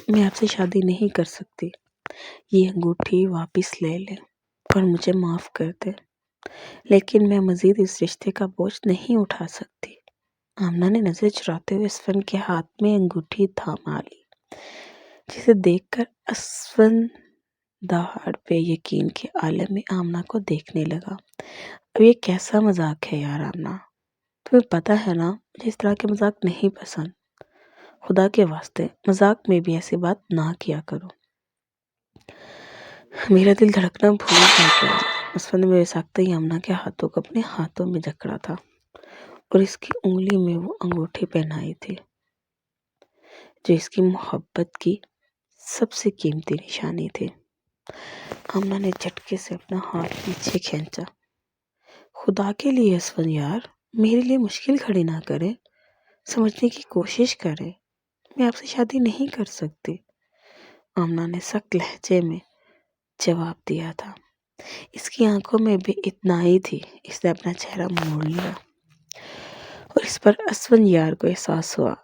میں آپ سے شادی نہیں کر سکتی، یہ انگوٹھی واپس لے لیں اور مجھے معاف کر دیں، لیکن میں مزید اس رشتے کا بوجھ نہیں اٹھا سکتی۔ آمنہ نے نظر چراتے ہوئے اسفند کے ہاتھ میں انگوٹھی تھاما لی، جسے دیکھ کر اسفند دہاڑ بے یقین کے عالم میں آمنہ کو دیکھنے لگا۔ اب یہ کیسا مذاق ہے یار آمنہ، تمہیں پتہ ہے نا مجھے اس طرح کے مذاق نہیں پسند۔ خدا کے واسطے مذاق میں بھی ایسی بات نہ کیا کرو، میرا دل دھڑکنا بھول جاتا ہے۔ اسفند میں ساکتے ہی آمنہ کے ہاتھوں کو اپنے ہاتھوں میں جکڑا تھا اور اس کی انگلی میں وہ انگوٹھی پہنائی تھی جو اس کی محبت کی سب سے قیمتی نشانی تھی۔ آمنہ نے جھٹکے سے اپنا ہاتھ پیچھے کھینچا۔ خدا کے لیے اسفند یار، میرے لیے مشکل کھڑی نہ کرے، سمجھنے کی کوشش کرے، میں آپ سے شادی نہیں کر سکتی، آمنہ نے سخت لہجے میں جواب دیا تھا۔ اس کی آنکھوں میں بھی اطمینان تھی۔ اس نے اپنا چہرہ موڑ لیا اور اس پر اسفند یار کو احساس ہوا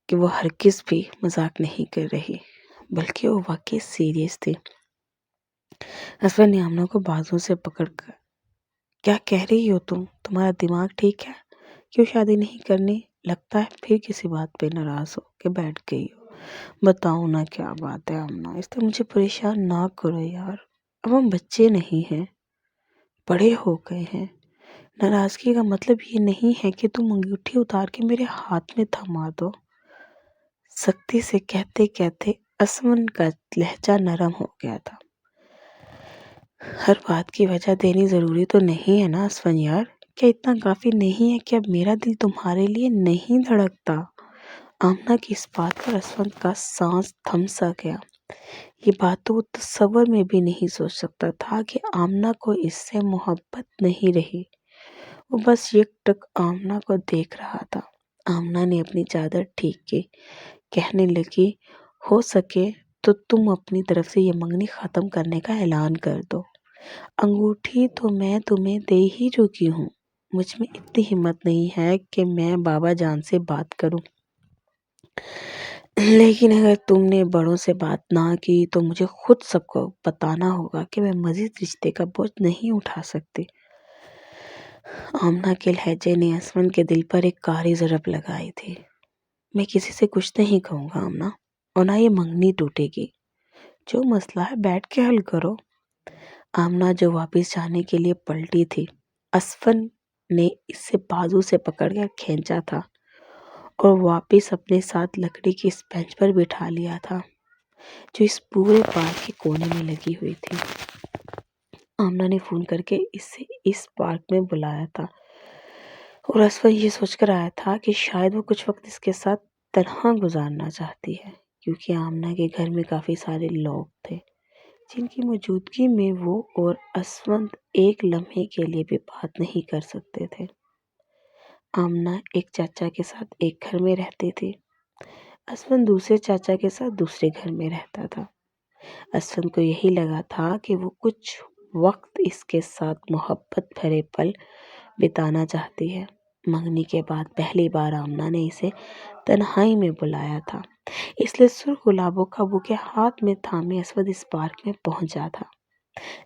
کہ وہ ہرگز بھی مذاق نہیں کر رہی بلکہ وہ واقعی سیریس تھی۔ اسفند نے آمنہ کو بازو سے پکڑ کر، کیا کہہ رہی ہو تم؟ تمہارا دماغ ٹھیک ہے؟ کیوں شادی نہیں کرنی؟ لگتا ہے پھر کسی بات پہ ناراض ہو کے بیٹھ گئی ہو۔ بتاؤ نا کیا بات ہے آمنہ، اس طرح مجھے پریشان نہ کرو یار، اب ہم بچے نہیں ہیں، بڑے ہو گئے ہیں۔ ناراضگی کا مطلب یہ نہیں ہے کہ تم انگوٹھی اتار کے میرے ہاتھ میں تھما دو۔ سختی سے کہتے کہتے اسفند کا لہجہ نرم ہو گیا تھا۔ ہر بات کی وجہ دینی ضروری تو نہیں ہے نا اسفند یار، کیا اتنا کافی نہیں ہے کہ اب میرا دل تمہارے لیے نہیں دھڑکتا؟ آمنہ کی اس بات پر اسفند کا سانس تھم سا گیا۔ یہ بات تو وہ تصور میں بھی نہیں سوچ سکتا تھا کہ آمنہ کو اس سے محبت نہیں رہی۔ وہ بس یک ٹک آمنہ کو دیکھ رہا تھا۔ آمنہ نے اپنی چادر ٹھیک کی، کہنے لگی، ہو سکے تو تم اپنی طرف سے یہ منگنی ختم کرنے کا اعلان کر دو۔ انگوٹھی تو میں تمہیں دے ہی چکی ہوں، مجھ میں اتنی ہمت نہیں ہے کہ میں بابا جان سے بات کروں، لیکن اگر تم نے بڑوں سے بات نہ کی تو مجھے خود سب کو بتانا ہوگا کہ میں مزید رشتے کا بوجھ نہیں اٹھا سکتی۔ آمنہ کے لہجے نے اسفند کے دل پر ایک کاری ضرب لگائی تھی۔ میں کسی سے کچھ نہیں کہوں گا آمنہ، اور نہ یہ منگنی ٹوٹے گی، جو مسئلہ ہے بیٹھ کے حل کرو۔ آمنہ جو واپس جانے کے لیے پلٹی تھی، اسفند نے اسے بازو سے پکڑ کر کھینچا تھا اور واپس اپنے ساتھ لکڑی کی اس بینچ پر بٹھا لیا تھا جو اس پورے پارک کے کونے میں لگی ہوئی تھی۔ آمنہ نے فون کر کے اسے اس پارک میں بلایا تھا اور اسفند یہ سوچ کر آیا تھا کہ شاید وہ کچھ وقت اس کے ساتھ تنہا گزارنا چاہتی ہے، کیونکہ آمنہ کے گھر میں کافی سارے لوگ تھے جن کی موجودگی میں وہ اور اسفند ایک لمحے کے لیے بھی بات نہیں کر سکتے تھے۔ آمنہ ایک چاچا کے ساتھ ایک گھر میں رہتی تھی، اسفند دوسرے چاچا کے ساتھ دوسرے گھر میں رہتا تھا۔ اسفند کو یہی لگا تھا کہ وہ کچھ وقت اس کے ساتھ محبت بھرے پل بتانا چاہتی ہے۔ منگنی کے بعد پہلی بار آمنہ نے اسے تنہائی میں بلایا تھا، اس لیے سرخ گلابوں کا بوکے ہاتھ میں تھامے اسفند اس پارک میں پہنچا تھا،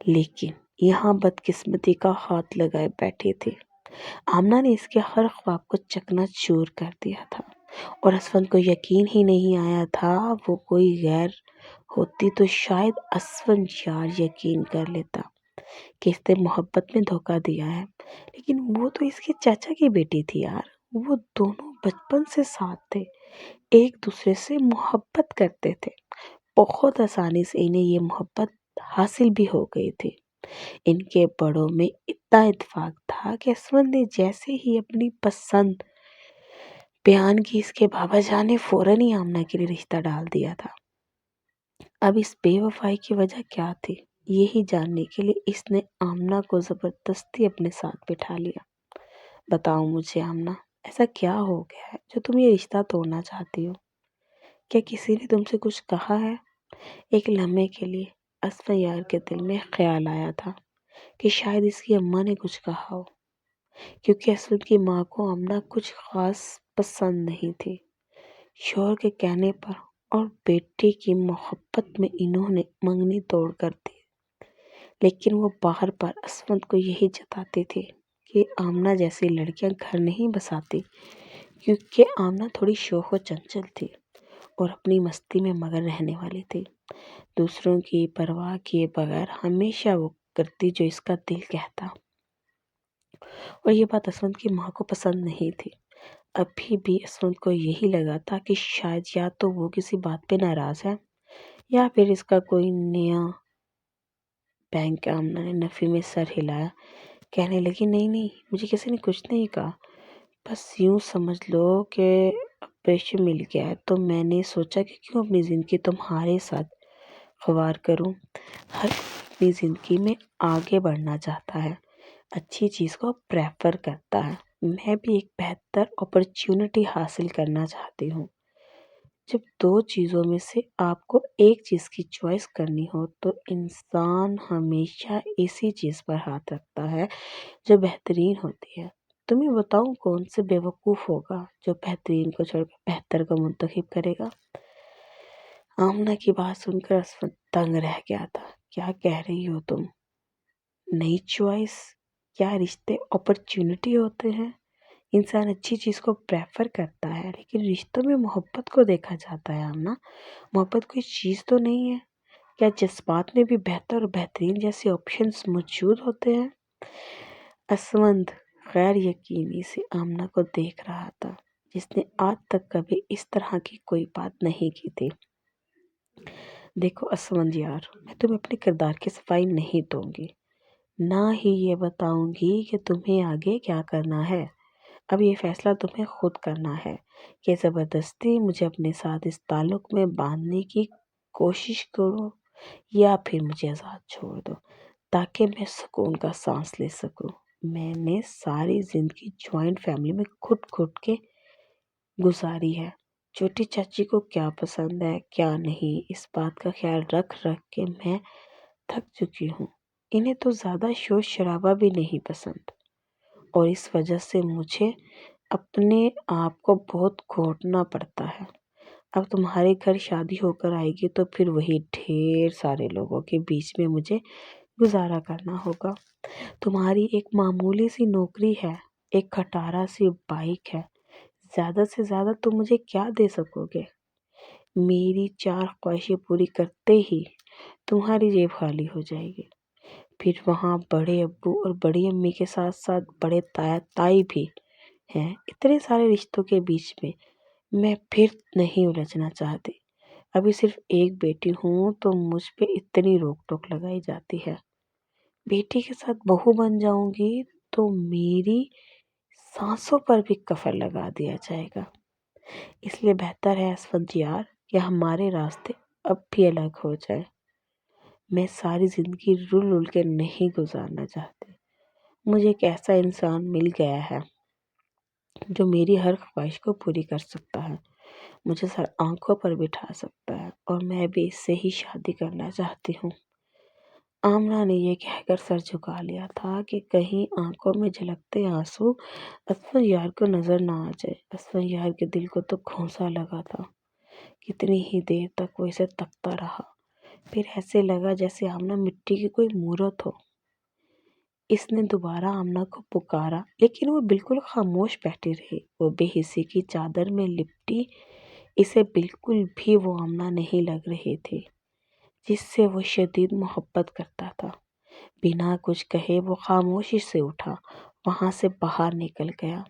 لیکن یہاں بدقسمتی کا ہاتھ لگائے بیٹھی تھی۔ آمنہ نے اس کے ہر خواب کو چکنا چور کر دیا تھا اور اسفند کو یقین ہی نہیں آیا تھا۔ وہ کوئی غیر ہوتی تو شاید اسفند یار یقین کر لیتا کہ اس نے محبت میں دھوکہ دیا ہے، لیکن وہ تو اس کے چاچا کی بیٹی تھی یار، وہ دونوں بچپن سے ساتھ تھے، ایک دوسرے سے محبت کرتے تھے، بہت آسانی سے انہیں یہ محبت حاصل بھی ہو گئی تھی۔ ان کے بڑوں میں اتنا اتفاق تھا کہ اسفند نے جیسے ہی اپنی پسند بیان کی، اس کے بابا جان نے فوراً ہی آمنہ کے لیے رشتہ ڈال دیا تھا۔ اب اس بے وفائی کی وجہ کیا تھی، یہی جاننے کے لیے اس نے آمنہ کو زبردستی اپنے ساتھ بٹھا لیا۔ بتاؤ مجھے آمنہ، ایسا کیا ہو گیا ہے جو تم یہ رشتہ توڑنا چاہتی ہو؟ کیا کسی نے تم سے کچھ کہا ہے؟ ایک لمحے کے لیے اسفند یار کے دل میں خیال آیا تھا کہ شاید اس کی اماں نے کچھ کہا ہو، کیونکہ اسفند کی ماں کو آمنہ کچھ خاص پسند نہیں تھی۔ شوہر کے کہنے پر اور بیٹے کی محبت میں انہوں نے منگنی توڑ کر دی، لیکن وہ بار بار اسود کو یہی جتاتے تھے کہ آمنہ جیسی لڑکیاں گھر نہیں بساتی، کیونکہ آمنہ تھوڑی شوخ و چنچل تھی اور اپنی مستی میں مگن رہنے والی تھی، دوسروں کی پرواہ کیے بغیر ہمیشہ وہ کرتی جو اس کا دل کہتا۔ اور یہ بات اسود کی ماں کو پسند نہیں تھی۔ ابھی بھی اسود کو یہی لگا تھا کہ شاید یا تو وہ کسی بات پہ ناراض ہے یا پھر اس کا کوئی نیا بینک۔ آمنہ نے نفی میں سر ہلایا، کہنے لگی نہیں نہیں، مجھے کسی نے کچھ نہیں کہا، بس یوں سمجھ لو کہ آپریشن مل گیا ہے تو میں نے سوچا کہ کیوں اپنی زندگی تمہارے ساتھ خوار کروں۔ ہر کوئی اپنی زندگی میں آگے بڑھنا چاہتا ہے، اچھی چیز کو پریفر کرتا ہے، میں بھی ایک بہتر اپرچونٹی حاصل کرنا چاہتی ہوں۔ جب دو چیزوں میں سے آپ کو ایک چیز کی چوائس کرنی ہو تو انسان ہمیشہ اسی چیز پر ہاتھ رکھتا ہے جو بہترین ہوتی ہے۔ تمہیں بتاؤں کون سے بیوقوف ہوگا جو بہترین کو چھوڑ کر بہتر کو منتخب کرے گا؟ آمنہ کی بات سن کر اسود دنگ رہ گیا تھا۔ کیا کہہ رہی ہو تم؟ نئی چوائس؟ کیا رشتے اپرچونٹی ہوتے ہیں؟ انسان اچھی چیز کو پریفر کرتا ہے، لیکن رشتوں میں محبت کو دیکھا جاتا ہے۔ آمنہ، محبت کوئی چیز تو نہیں ہے؟ کیا جذبات میں بھی بہتر اور بہترین جیسے آپشنز موجود ہوتے ہیں؟ اسود غیر یقینی سے آمنہ کو دیکھ رہا تھا، جس نے آج تک کبھی اس طرح کی کوئی بات نہیں کی تھی۔ دیکھو اسود یار، میں تمہیں اپنے کردار کی صفائی نہیں دوں گی، نہ ہی یہ بتاؤں گی کہ تمہیں آگے کیا کرنا ہے۔ اب یہ فیصلہ تمہیں خود کرنا ہے کہ زبردستی مجھے اپنے ساتھ اس تعلق میں باندھنے کی کوشش کرو یا پھر مجھے آزاد چھوڑ دو تاکہ میں سکون کا سانس لے سکوں۔ میں نے ساری زندگی جوائنٹ فیملی میں گھٹ کے گزاری ہے، چھوٹی چاچی کو کیا پسند ہے کیا نہیں، اس بات کا خیال رکھ کے میں تھک چکی ہوں۔ انہیں تو زیادہ شور شرابہ بھی نہیں پسند، اور اس وجہ سے مجھے اپنے آپ کو بہت گھوٹنا پڑتا ہے۔ اب تمہارے گھر شادی ہو کر آئے گی تو پھر وہی ڈھیر سارے لوگوں کے بیچ میں مجھے گزارا کرنا ہوگا۔ تمہاری ایک معمولی سی نوکری ہے، ایک کھٹارا سی بائک ہے، زیادہ سے زیادہ تم مجھے کیا دے سکو گے؟ میری 4 خواہشیں پوری کرتے ہی تمہاری جیب خالی ہو جائے گی، پھر وہاں بڑے ابو اور بڑی امی کے ساتھ ساتھ بڑے تایا تائی بھی ہیں۔ اتنے سارے رشتوں کے بیچ میں پھر نہیں الجھنا چاہتی۔ ابھی صرف ایک بیٹی ہوں تو مجھ پہ اتنی روک ٹوک لگائی جاتی ہے، بیٹی کے ساتھ بہو بن جاؤں گی تو میری سانسوں پر بھی کفن لگا دیا جائے گا۔ اس لیے بہتر ہے اسود یار کہ ہمارے راستے اب بھی الگ ہو جائیں۔ میں ساری زندگی رل کے نہیں گزارنا چاہتی۔ مجھے ایک ایسا انسان مل گیا ہے جو میری ہر خواہش کو پوری کر سکتا ہے، مجھے سر آنکھوں پر بٹھا سکتا ہے، اور میں بھی اس سے ہی شادی کرنا چاہتی ہوں۔ آمنہ نے یہ کہہ کر سر جھکا لیا تھا کہ کہیں آنکھوں میں جھلکتے آنسو اسود یار کو نظر نہ آ جائے۔ اسود یار کے دل کو تو گھونسا لگا تھا۔ کتنی ہی دیر تک وہ اسے تکتا رہا، پھر ایسے لگا جیسے آمنہ مٹی کی کوئی مورت ہو۔ اس نے دوبارہ آمنہ کو پکارا، لیکن وہ بالکل خاموش بیٹھی رہی، وہ بے حسی کی چادر میں لپٹی۔ اسے بالکل بھی وہ آمنہ نہیں لگ رہی تھی جس سے وہ شدید محبت کرتا تھا۔ بنا کچھ کہے وہ خاموشی سے اٹھا، وہاں سے باہر نکل گیا۔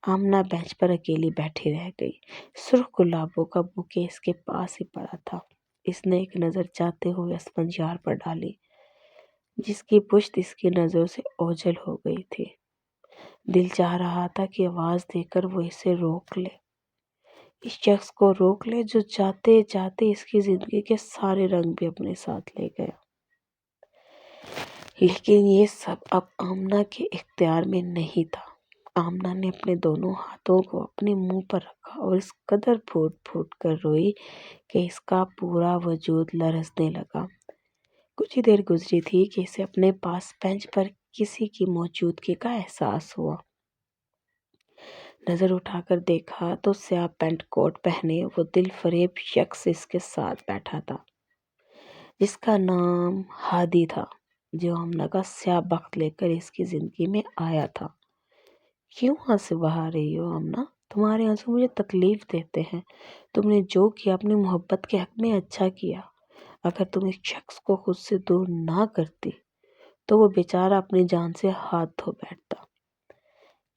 آمنہ بینچ پر اکیلی بیٹھی رہ گئی، سرخ گلابوں کا بوکے اس کے پاس ہی پڑا تھا۔ اس نے ایک نظر جاتے ہوئے اسود یار پر ڈالی، جس کی پشت اس کی نظروں سے اوجھل ہو گئی تھی۔ دل چاہ رہا تھا کہ آواز دے کر وہ اسے روک لے، اس شخص کو روک لے جو جاتے جاتے اس کی زندگی کے سارے رنگ بھی اپنے ساتھ لے گیا۔ لیکن یہ سب اب آمنہ کے اختیار میں نہیں تھا۔ آمنہ نے اپنے دونوں ہاتھوں کو اپنے منہ پر رکھا اور اس قدر پھوٹ پھوٹ کر روئی کہ اس کا پورا وجود لرزنے لگا۔ کچھ ہی دیر گزری تھی کہ اسے اپنے پاس بینچ پر کسی کی موجودگی کا احساس ہوا۔ نظر اٹھا کر دیکھا تو سیاہ پینٹ کوٹ پہنے وہ دل فریب شخص اس کے ساتھ بیٹھا تھا، جس کا نام ہادی تھا، جو آمنہ کا سیاہ بخت لے کر اس کی زندگی میں آیا تھا۔ کیوں آنسو بہا رہی ہو آمنہ؟ تمہارے آنسو مجھے تکلیف دیتے ہیں۔ تم نے جو کیا اپنی محبت کے حق میں اچھا کیا۔ اگر تم اس شخص کو خود سے دور نہ کرتی تو وہ بیچارہ اپنی جان سے ہاتھ دھو بیٹھتا۔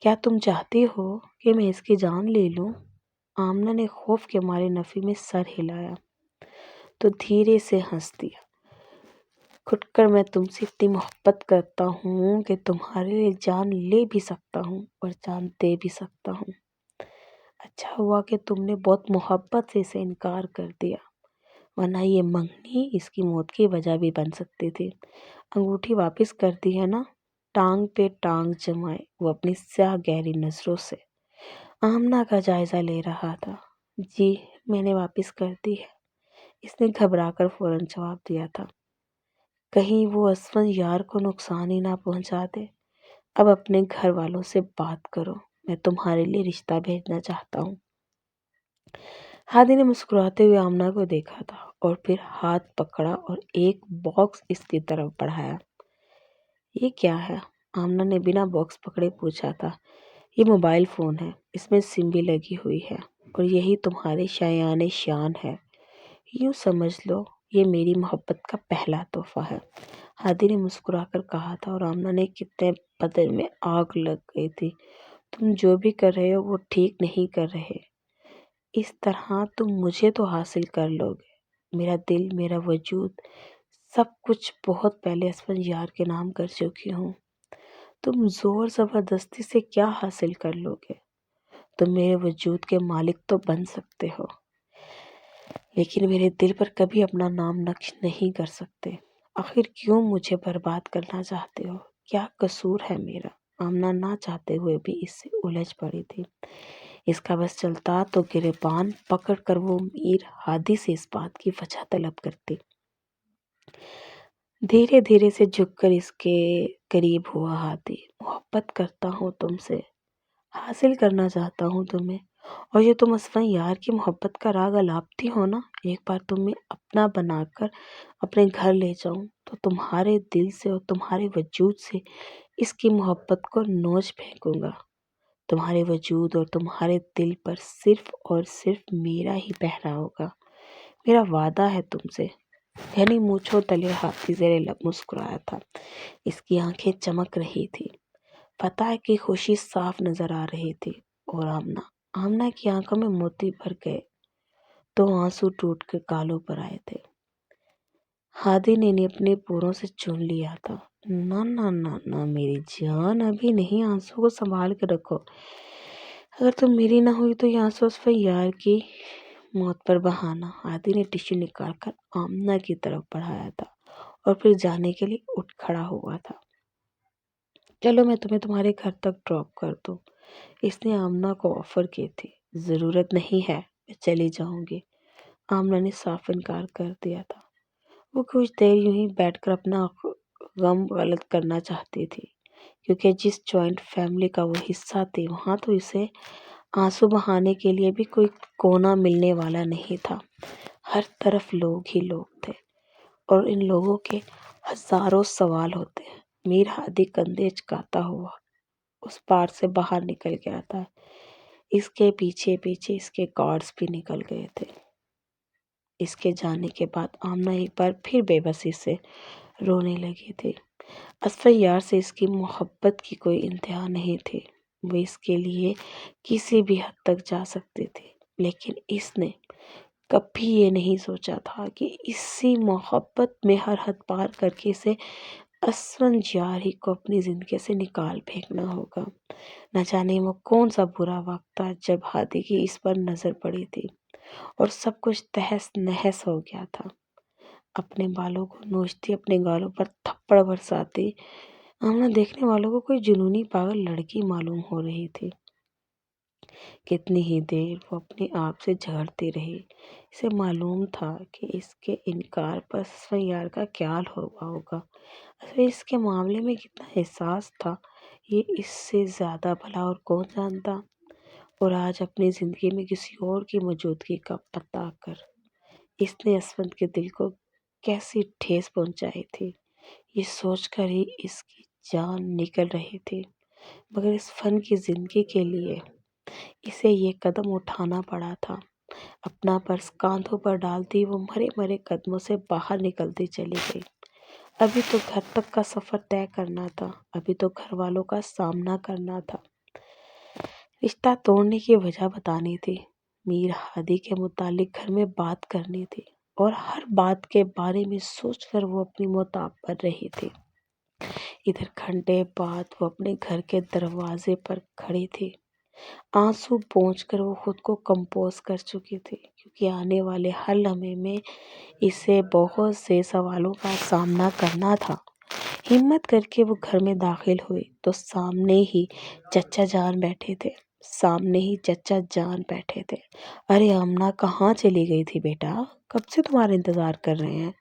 کیا تم چاہتی ہو کہ میں اس کی جان لے لوں؟ آمنہ نے خوف کے مارے نفی میں سر ہلایا تو دھیرے سے ہنس دیا۔ کھٹ کر میں تم سے اتنی محبت کرتا ہوں کہ تمہارے لیے جان لے بھی سکتا ہوں اور جان دے بھی سکتا ہوں۔ اچھا ہوا کہ تم نے بہت محبت سے اسے انکار کر دیا، ورنہ یہ منگنی اس کی موت کی وجہ بھی بن سکتی تھی۔ انگوٹھی واپس کر دی ہے نا؟ ٹانگ پہ ٹانگ جمائے وہ اپنی سیاہ گہری نظروں سے آمنہ کا جائزہ لے رہا تھا۔ جی میں نے واپس کر دی ہے، اس نے گھبرا کر فوراً جواب دیا تھا۔ کہیں وہ اسفند یار کو نقصان ہی نہ پہنچا دے۔ اب اپنے گھر والوں سے بات کرو، میں تمہارے لیے رشتہ بھیجنا چاہتا ہوں۔ ہادی نے مسکراتے ہوئے آمنہ کو دیکھا تھا اور پھر ہاتھ پکڑا اور ایک باکس اس کی طرف بڑھایا۔ یہ کیا ہے؟ آمنہ نے بنا باکس پکڑے پوچھا تھا۔ یہ موبائل فون ہے، اس میں سم بھی لگی ہوئی ہے اور یہی تمہارے شایان شان ہے۔ یوں سمجھ لو یہ میری محبت کا پہلا تحفہ ہے، ہادی نے مسکرا کر کہا تھا، اور آمنہ نے کتنے بدن میں آگ لگ گئی تھی۔ تم جو بھی کر رہے ہو وہ ٹھیک نہیں کر رہے۔ اس طرح تم مجھے تو حاصل کر لو گے، میرا دل، میرا وجود، سب کچھ بہت پہلے اسفند یار کے نام کر چکی ہوں۔ تم زور زبردستی سے کیا حاصل کر لو گے؟ تم میرے وجود کے مالک تو بن سکتے ہو، لیکن میرے دل پر کبھی اپنا نام نقش نہیں کر سکتے۔ آخر کیوں مجھے برباد کرنا چاہتے ہو؟ کیا قصور ہے میرا؟ آمنہ نہ چاہتے ہوئے بھی اس سے الجھ پڑی تھی۔ اس کا بس چلتا تو گریبان پکڑ کر وہ میر ہادی سے اس بات کی وجہ طلب کرتی۔ دھیرے دھیرے سے جھک کر اس کے قریب ہوا ہادی۔ محبت کرتا ہوں تم سے، حاصل کرنا چاہتا ہوں تمہیں، اور یہ تم اسفند یار کی محبت کا راگ الاپتی ہو نا، ایک بار تمہیں اپنا بنا کر اپنے گھر لے جاؤں تو تمہارے دل سے اور تمہارے وجود سے اس کی محبت کو نوچ پھینکوں گا۔ تمہارے وجود اور تمہارے دل پر صرف اور صرف میرا ہی پہرا ہوگا، میرا وعدہ ہے تم سے۔ گھنی مونچھوں تلے ہاتھی زیر لب مسکرایا تھا، اس کی آنکھیں چمک رہی تھی، فتح کی خوشی صاف نظر آ رہی تھی، اور آمنہ کی آنکھوں میں موتی بھر گئے تو آنسو ٹوٹ کے گالوں پر آئے تھے۔ ہادی نے انہیں اپنے پوروں سے چون لیا تھا۔ نہ نہ نہ نہ میری جان، ابھی نہیں، آنسو کو سنبھال کے رکھو۔ اگر تم میری نہ ہوئی تو یہ آنسو اسفند یار کی موت پر بہانا۔ ہادی نے ٹشو نکال کر آمنہ کی طرف بڑھایا تھا اور پھر جانے کے لیے اٹھ کھڑا ہوا تھا۔ چلو میں تمہیں تمہارے گھر تک ڈراپ کر دوں، اس نے آمنہ کو آفر کی تھی۔ ضرورت نہیں ہے، میں چلی جاؤں گی، آمنہ نے صاف انکار کر دیا تھا۔ وہ کچھ دیر یوں ہی بیٹھ کر اپنا غم غلط کرنا چاہتی تھی، کیونکہ جس جوائنٹ فیملی کا وہ حصہ تھی وہاں تو اسے آنسو بہانے کے لیے بھی کوئی کونا ملنے والا نہیں تھا۔ ہر طرف لوگ ہی لوگ تھے، اور ان لوگوں کے ہزاروں سوال ہوتے ہیں۔ میر ہادی کندھے اچکاتا ہوا اس پار سے باہر نکل گیا تھا۔ اس کے پیچھے پیچھے اس کے گارڈز بھی نکل گئے تھے۔ اس کے جانے کے بعد آمنہ ایک بار پھر بے بسی سے رونے لگی تھی۔ اسفند یار سے اس کی محبت کی کوئی انتہا نہیں تھی، وہ اس کے لیے کسی بھی حد تک جا سکتی تھی، لیکن اس نے کبھی یہ نہیں سوچا تھا کہ اسی محبت میں ہر حد پار کر کے اسے اسفند یار ہی کو اپنی زندگی سے نکال پھینکنا ہوگا۔ نہ جانے وہ کون سا برا وقت تھا جب ہادی کی اس پر نظر پڑی تھی اور سب کچھ تہس نہس ہو گیا تھا۔ اپنے بالوں کو نوچتی، اپنے گالوں پر تھپڑ برساتی، آمنہ دیکھنے والوں کو کوئی جنونی پاگل لڑکی معلوم ہو رہی تھی۔ کتنی ہی دیر وہ اپنے آپ سے جھگڑتی رہی۔ اسے معلوم تھا کہ اس کے انکار پر اسفند یار کا کیا حال ہوا ہوگا۔ اصل اس کے معاملے میں کتنا احساس تھا یہ اس سے زیادہ بھلا اور کون جانتا۔ اور آج اپنی زندگی میں کسی اور کی موجودگی کا بتا کر اس نے اسفند کے دل کو کیسی ٹھیس پہنچائی تھی، یہ سوچ کر ہی اس کی جان نکل رہی تھی، مگر اس فن کی زندگی کے لیے اسے یہ قدم اٹھانا پڑا تھا۔ اپنا پرس کاندھوں پر ڈالتی وہ مرے مرے قدموں سے باہر نکلتی چلی گئی۔ ابھی تو گھر تک کا سفر طے کرنا تھا، ابھی تو گھر والوں کا سامنا کرنا تھا، رشتہ توڑنے کی وجہ بتانی تھی، میر ہادی کے متعلق گھر میں بات کرنی تھی، اور ہر بات کے بارے میں سوچ کر وہ اپنی موت پر رہی تھی۔ ادھر گھنٹے بعد وہ اپنے گھر کے دروازے پر کھڑی تھی، آنسو پونچھ کر وہ خود کو کمپوز کر چکی تھی، کیونکہ آنے والے ہر لمحے میں اسے بہت سے سوالوں کا سامنا کرنا تھا۔ ہمت کر کے وہ گھر میں داخل ہوئی تو سامنے ہی چچا جان بیٹھے تھے۔ ارے آمنہ کہاں چلی گئی تھی بیٹا؟ کب سے تمہارا انتظار کر رہے ہیں؟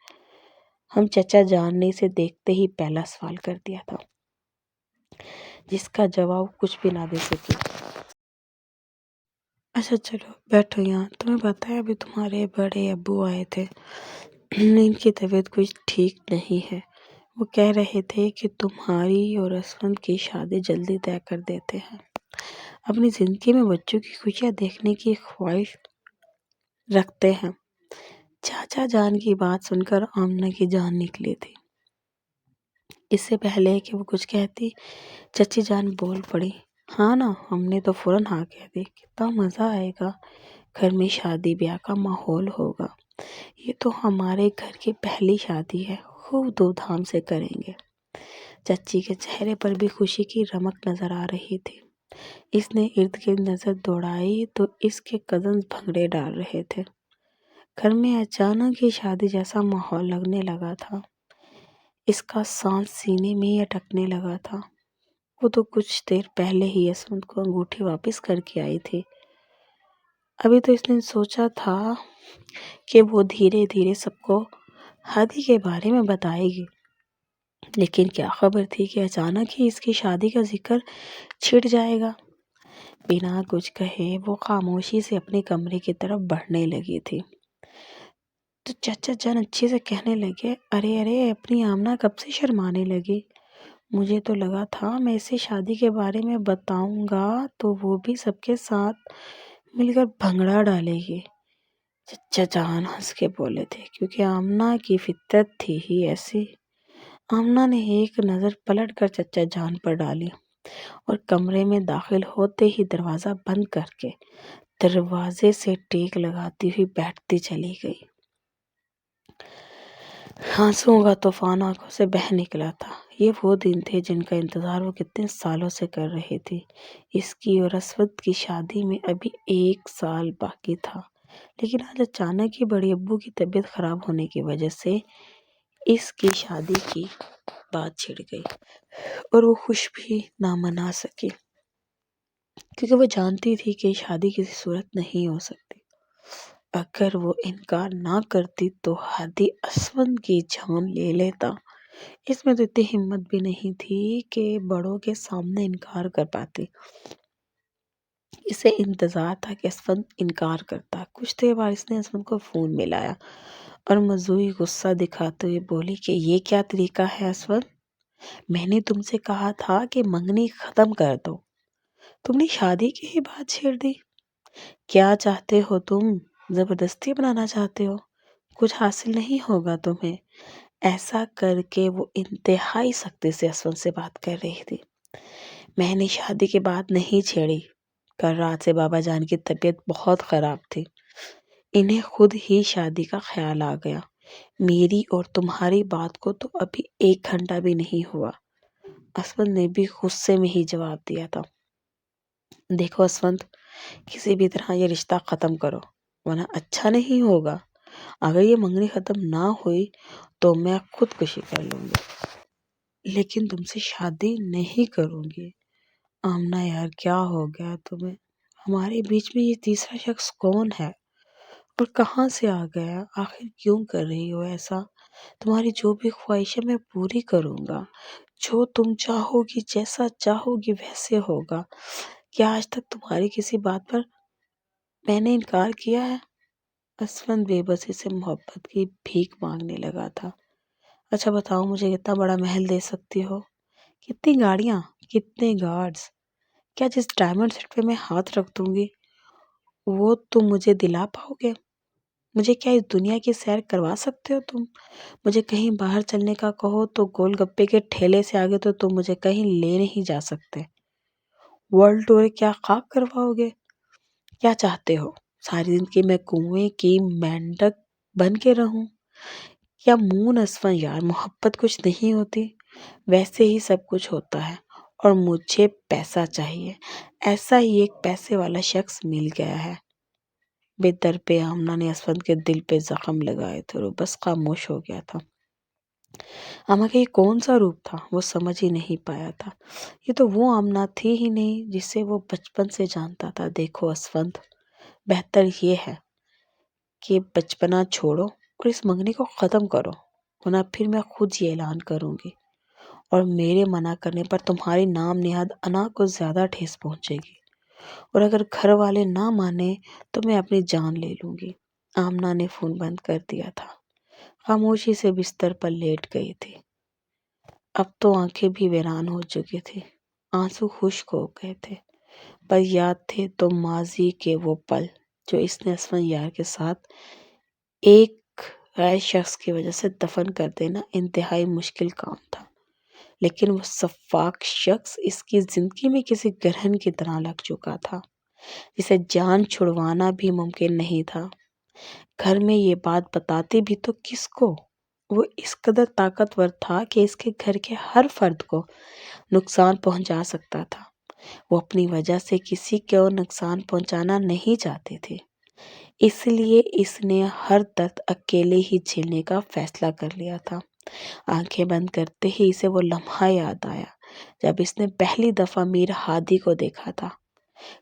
ہم چچا جان نے اسے دیکھتے ہی پہلا سوال کر دیا تھا، جس کا جواب کچھ بھی نہ دے سکی۔ اچھا چلو بیٹھو یہاں، تمہیں پتہ ہے ابھی تمہارے بڑے ابو آئے تھے، ان کی طبیعت کچھ ٹھیک نہیں ہے، وہ کہہ رہے تھے کہ تمہاری اور اسفند کی شادی جلدی طے کر دیتے ہیں، اپنی زندگی میں بچوں کی خوشیاں دیکھنے کی خواہش رکھتے ہیں۔ چاچا جان کی بات سن کر آمنہ کی جان نکلی تھی۔ اس سے پہلے کہ وہ کچھ کہتی، چچی جان بول پڑی، ہاں نا، ہم نے تو فوراً ہاں کہہ دی، کتنا مزہ آئے گا، گھر میں شادی بیاہ کا ماحول ہوگا، یہ تو ہمارے گھر کی پہلی شادی ہے، خوب دھوم دھام سے کریں گے۔ چچی کے چہرے پر بھی خوشی کی رمق نظر آ رہی تھی۔ اس نے ارد گرد نظر دوڑائی تو اس کے کزنز بھنگڑے ڈال رہے تھے۔ گھر میں اچانک ہی شادی جیسا ماحول لگنے لگا تھا۔ اس کا سانس سینے میں ہی اٹکنے لگا تھا۔ وہ تو کچھ دیر پہلے ہی اسفند کو انگوٹھی واپس کر کے آئی تھی۔ ابھی تو اس نے سوچا تھا کہ وہ دھیرے دھیرے سب کو ہادی کے بارے میں بتائے گی، لیکن کیا خبر تھی کہ اچانک ہی اس کی شادی کا ذکر چھڑ جائے گا۔ بنا کچھ کہے وہ خاموشی سے اپنے کمرے کی طرف بڑھنے لگی تھی تو چچا جان اچھے سے کہنے لگے، ارے ارے اپنی آمنہ کب سے شرمانے لگی؟ مجھے تو لگا تھا میں اسے شادی کے بارے میں بتاؤں گا تو وہ بھی سب کے ساتھ مل کر بھنگڑا ڈالے گی۔ چچا جان ہنس کے بولے تھے، کیونکہ آمنہ کی فطرت تھی ہی ایسی۔ آمنہ نے ایک نظر پلٹ کر چچا جان پر ڈالی اور کمرے میں داخل ہوتے ہی دروازہ بند کر کے دروازے سے ٹیک لگاتی ہوئی بیٹھتی چلی گئی۔ آنسوؤں کا طوفان آنکھوں سے بہہ نکلا تھا۔ یہ وہ دن تھے جن کا انتظار وہ کتنے سالوں سے کر رہی تھی۔ اس کی اور اسود کی شادی میں ابھی 1 سال باقی تھا، لیکن آج اچانک ہی بڑے ابو کی طبیعت خراب ہونے کی وجہ سے اس کی شادی کی بات چھڑ گئی، اور وہ خوش بھی نہ منا سکی، کیونکہ وہ جانتی تھی کہ شادی کسی صورت نہیں ہو سکتی۔ اگر وہ انکار نہ کرتی تو ہادی اسفند کی جان لے لیتا۔ اس میں تو اتنی ہمت بھی نہیں تھی کہ بڑوں کے سامنے انکار کر پاتی۔ اسے انتظار تھا کہ اسفند انکار کرتا۔ کچھ دیر بعد اس نے اسفند کو فون ملایا اور مذوقی غصہ دکھاتے ہوئے بولی کہ یہ کیا طریقہ ہے اسفند؟ میں نے تم سے کہا تھا کہ منگنی ختم کر دو، تم نے شادی کی ہی بات چھیڑ دی۔ کیا چاہتے ہو تم؟ زبردستی بنانا چاہتے ہو؟ کچھ حاصل نہیں ہوگا تمہیں۔ ایسا کر کے وہ انتہائی سختی سے اسفند سے بات کر رہی تھی۔ میں نے شادی کی بات نہیں چھیڑی، کل رات سے بابا جان کی طبیعت بہت خراب تھی، انہیں خود ہی شادی کا خیال آ گیا، میری اور تمہاری بات کو تو ابھی 1 گھنٹہ بھی نہیں ہوا۔ اسفند نے بھی غصے میں ہی جواب دیا تھا، دیکھو اسفند، کسی بھی طرح یہ رشتہ ختم کرو ورنہ اچھا نہیں ہوگا۔ اگر یہ منگنی ختم نہ ہوئی تو میں خودکشی کر لوں گی، لیکن تم سے شادی نہیں کروں گی۔ آمنہ یار کیا ہو گیا تمہیں؟ ہمارے بیچ میں یہ تیسرا شخص کون ہے اور کہاں سے آ گیا؟ آخر کیوں کر رہی ہو ایسا؟ تمہاری جو بھی خواہشیں میں پوری کروں گا، جو تم چاہو گی، جیسا چاہو گی ویسے ہوگا۔ کیا آج تک تمہاری کسی بات پر میں نے انکار کیا ہے؟ اسفند بے بسی سے محبت کی بھیک مانگنے لگا تھا۔ اچھا بتاؤ، مجھے کتنا بڑا محل دے سکتی ہو؟ کتنی گاڑیاں؟ کتنے گارڈز؟ کیا جس ڈائمنڈ سیٹ پہ میں ہاتھ رکھ دوں گی وہ تم مجھے دلا پاؤ گے؟ مجھے کیا اس دنیا کی سیر کروا سکتے ہو تم؟ مجھے کہیں باہر چلنے کا کہو تو گول گپے کے ٹھیلے سے آگے تو تم مجھے کہیں لے نہیں جا سکتے۔ ورلڈ ٹور کیا خاک کرواؤ گے؟ کیا چاہتے ہو ساری زندگی میں کنویں کی مینڈک بن کے رہوں؟ کیا مون اسفن یار، محبت کچھ نہیں ہوتی، ویسے ہی سب کچھ ہوتا ہے، اور مجھے پیسہ چاہیے۔ ایسا ہی ایک پیسے والا شخص مل گیا ہے۔ بے در پہ آمنہ نے اسفند کے دل پہ زخم لگائے تھے اور وہ بس خاموش ہو گیا تھا۔ آمنہ کا یہ کون سا روپ تھا وہ سمجھ ہی نہیں پایا تھا۔ یہ تو وہ آمنہ تھی ہی نہیں جسے وہ بچپن سے جانتا تھا۔ دیکھو اسفند، بہتر یہ ہے کہ بچپنا چھوڑو اور اس منگنی کو ختم کرو، ورنہ پھر میں خود یہ اعلان کروں گی اور میرے منع کرنے پر تمہاری نام نہاد انا کو زیادہ ٹھیس پہنچے گی، اور اگر گھر والے نہ مانے تو میں اپنی جان لے لوں گی۔ آمنہ نے فون بند کر دیا تھا، خاموشی سے بستر پر لیٹ گئی تھی۔ اب تو آنکھیں بھی ویران ہو چکی تھی، آنسو خشک ہو گئے تھے، پر یاد تھے تو ماضی کے وہ پل جو اس نے اسفند یار کے ساتھ ایک غیر شخص کی وجہ سے دفن کر دینا انتہائی مشکل کام تھا، لیکن وہ شفاق شخص اس کی زندگی میں کسی گرہن کی طرح لگ چکا تھا جسے جان چھڑوانا بھی ممکن نہیں تھا۔ گھر میں یہ بات بتاتی بھی تو کس کو؟ وہ اس قدر طاقتور تھا کہ اس کے گھر کے ہر فرد کو نقصان پہنچا سکتا تھا۔ وہ اپنی وجہ سے کسی کو نقصان پہنچانا نہیں چاہتی تھی، اس لیے اس نے ہر درد اکیلے ہی جھیلنے کا فیصلہ کر لیا تھا۔ آنکھیں بند کرتے ہی اسے وہ لمحہ یاد آیا جب اس نے پہلی دفعہ میر ہادی کو دیکھا تھا۔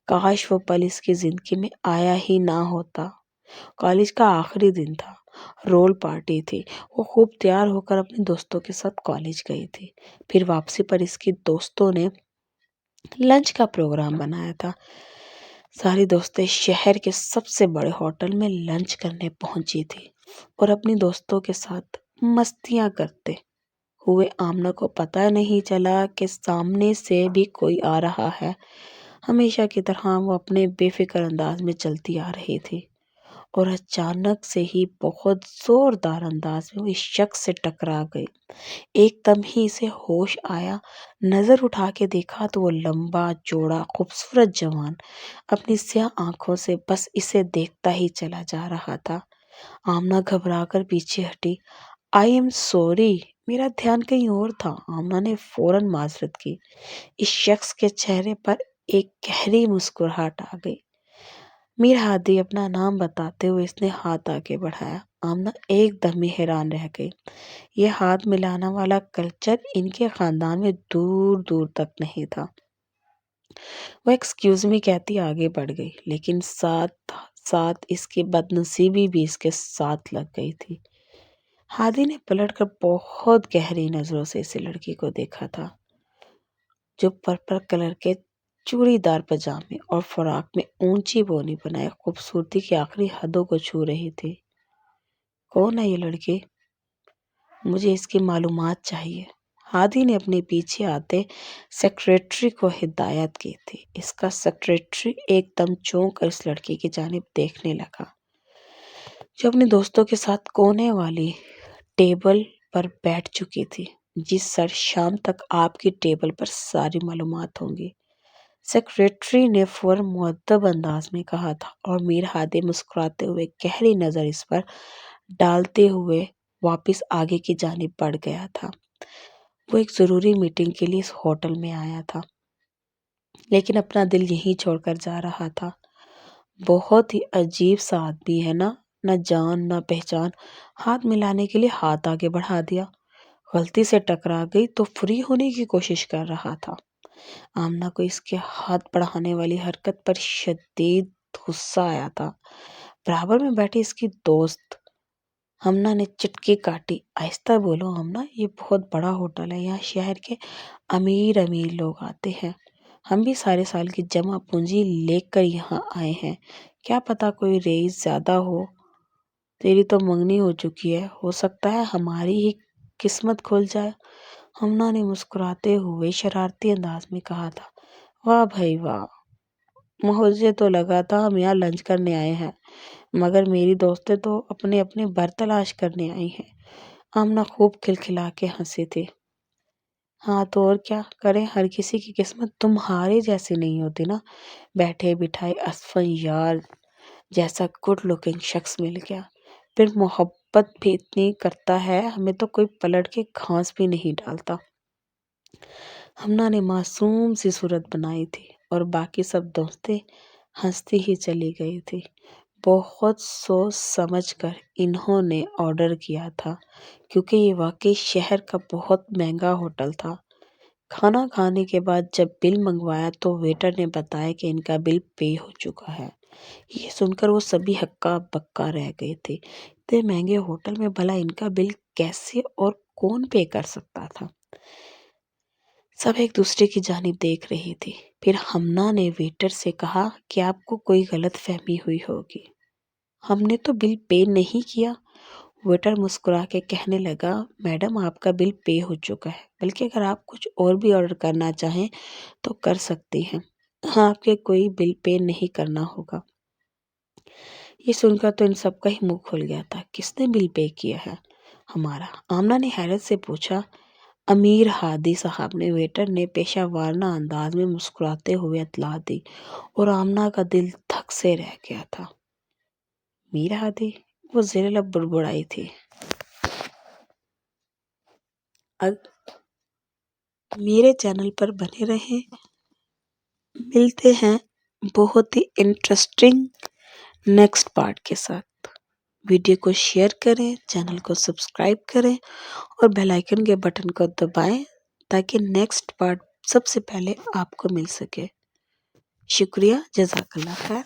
کاش وہ پل اس کی زندگی میں آیا ہی نہ ہوتا۔ کالج کا آخری دن تھا، رول پارٹی تھی۔ وہ خوب تیار ہو کر اپنے دوستوں کے ساتھ کالج گئی تھی۔ پھر واپسی پر اس کی دوستوں نے لنچ کا پروگرام بنایا تھا۔ ساری دوستیں شہر کے سب سے بڑے ہوٹل میں لنچ کرنے پہنچی تھی اور اپنی دوستوں کے ساتھ مستیاں کرتے ہوئے آمنہ کو پتہ نہیں چلا کہ سامنے سے بھی کوئی آ رہا ہے۔ ہمیشہ کی طرح وہ اپنے بے فکر انداز میں چلتی آ رہی تھی اور اچانک سے ہی بہت زوردار انداز میں وہ اس شخص سے ٹکرا گئی۔ ایک دم ہی اسے ہوش آیا، نظر اٹھا کے دیکھا تو وہ لمبا چوڑا خوبصورت جوان اپنی سیاہ آنکھوں سے بس اسے دیکھتا ہی چلا جا رہا تھا۔ آمنہ گھبرا کر پیچھے ہٹی۔ آئی ایم سوری، میرا دھیان کہیں اور تھا۔ آمنہ نے فوراً معذرت کی۔ اس شخص کے چہرے پر ایک گہری مسکراہٹ آ گئی۔ میر ہادی، اپنا نام بتاتے ہوئے اس نے ہاتھ آگے بڑھایا۔ آمنہ ایک دم ہی حیران رہ گئی۔ یہ ہاتھ ملانا والا کلچر ان کے خاندان میں دور دور تک نہیں تھا۔ وہ ایکسکیوز می کہتی آگے بڑھ گئی، لیکن ساتھ ساتھ اس کی بدنصیبی بھی اس کے ساتھ لگ گئی تھی۔ ہادی نے پلٹ کر بہت گہری نظروں سے اس لڑکی کو دیکھا تھا جو پرپل کلر کے چوڑی دار پجامے اور فراق میں اونچی بونی بنائے خوبصورتی کی آخری حدوں کو چھو رہی تھی۔ کون ہے یہ لڑکی؟ مجھے اس کی معلومات چاہیے۔ ہادی نے اپنے پیچھے آتے سیکریٹری کو ہدایت کی تھی۔ اس کا سیکریٹری ایک دم چونک کر اس لڑکی کی جانب دیکھنے لگا جو اپنے دوستوں کے ساتھ کونے والی ٹیبل پر بیٹھ چکی تھی۔ جی سر، شام تک آپ کی ٹیبل پر ساری معلومات ہوں گی، سیکریٹری نے فوراً مؤدب انداز میں کہا تھا، اور میر ہادی مسکراتے ہوئے گہری نظر اس پر ڈالتے ہوئے واپس آگے کی جانب بڑھ گیا تھا۔ وہ ایک ضروری میٹنگ کے لیے اس ہوٹل میں آیا تھا، لیکن اپنا دل یہیں چھوڑ کر جا رہا تھا۔ بہت ہی عجیب سا آدمی ہے نا، نہ جان نہ پہچان۔ ہاتھ ملانے کے لیے ہاتھ آگے بڑھا دیا، غلطی سے ٹکرا گئی تو فری ہونے کی کوشش کر رہا تھا۔ آمنہ کو اس کے ہاتھ بڑھانے والی حرکت پر شدید غصہ آیا تھا۔ برابر میں بیٹھی اس کی دوست آمنہ نے چٹکی کاٹی۔ آہستہ بولو آمنہ، یہ بہت بڑا ہوٹل ہے، یہاں شہر کے امیر امیر لوگ آتے ہیں، ہم بھی سارے سال کی جمع پونجی لے کر یہاں آئے ہیں، کیا پتا کوئی رئیس زیادہ ہو۔ تیری تو منگنی ہو چکی ہے، ہو سکتا ہے ہماری ہی قسمت کھل جائے۔ ہمنا نے مسکراتے ہوئے شرارتی انداز میں کہا تھا۔ واہ بھائی واہ، مجھے تو لگا تھا ہم یہاں لنچ کرنے آئے ہیں، مگر میری دوستیں تو اپنے اپنے بر تلاش کرنے آئی ہیں۔ آمنہ خوب کھلکھلا کے ہنسی تھی۔ ہاں تو اور کیا کریں، ہر کسی کی قسمت تمہارے جیسی نہیں ہوتی نا۔ بیٹھے بٹھائے اسفن یار جیسا گڈ لکنگ شخص مل گیا، پھر محبت بھی اتنی کرتا ہے، ہمیں تو کوئی پلٹ کے گھاس بھی نہیں ڈالتا۔ ہمنا نے معصوم سی صورت بنائی تھی اور باقی سب دوستیں ہنستی ہی چلی گئی تھی۔ بہت سوچ سمجھ کر انہوں نے آرڈر کیا تھا، کیونکہ یہ واقعی شہر کا بہت مہنگا ہوٹل تھا۔ کھانا کھانے کے بعد جب بل منگوایا تو ویٹر نے بتایا کہ ان کا بل پے ہو چکا ہے۔ یہ سن کر وہ سبھی ہکا بکا رہ گئے تھے، اتنے مہنگے ہوٹل میں بھلا ان کا بل کیسے اور کون پے کر سکتا تھا؟ سب ایک دوسرے کی جانب دیکھ رہی تھی۔ پھر ہمنا نے ویٹر سے کہا کہ آپ کو کوئی غلط فہمی ہوئی ہوگی، ہم نے تو بل پے نہیں کیا۔ ویٹر مسکرا کے کہنے لگا، میڈم آپ کا بل پے ہو چکا ہے، بلکہ اگر آپ کچھ اور بھی آرڈر کرنا چاہیں تو کر سکتی ہیں، آپ کے کوئی بل پے نہیں کرنا ہوگا۔ یہ سن کر تو ان سب کا ہی منہ کھل گیا تھا، کس نے بل پے کیا ہے؟ ہمارا۔ آمنہ نے حیرت سے پوچھا۔ امیر ہادی صاحب نے، ویٹر نے پیشہ وارانہ انداز میں مسکراتے ہوئے اطلاع دی، اور آمنہ کا دل دھک سے رہ گیا تھا۔ میر ہادی؟ وہ زیر لب بڑبڑائی تھی۔ میرے چینل پر بنے رہیں، ملتے ہیں بہت ہی انٹرسٹنگ نیکسٹ پارٹ کے ساتھ۔ ویڈیو کو شیئر کریں، چینل کو سبسکرائب کریں اور بیل آئیکن کے بٹن کو دبائیں تاکہ نیکسٹ پارٹ سب سے پہلے آپ کو مل سکے۔ شکریہ، جزاک اللہ خیر۔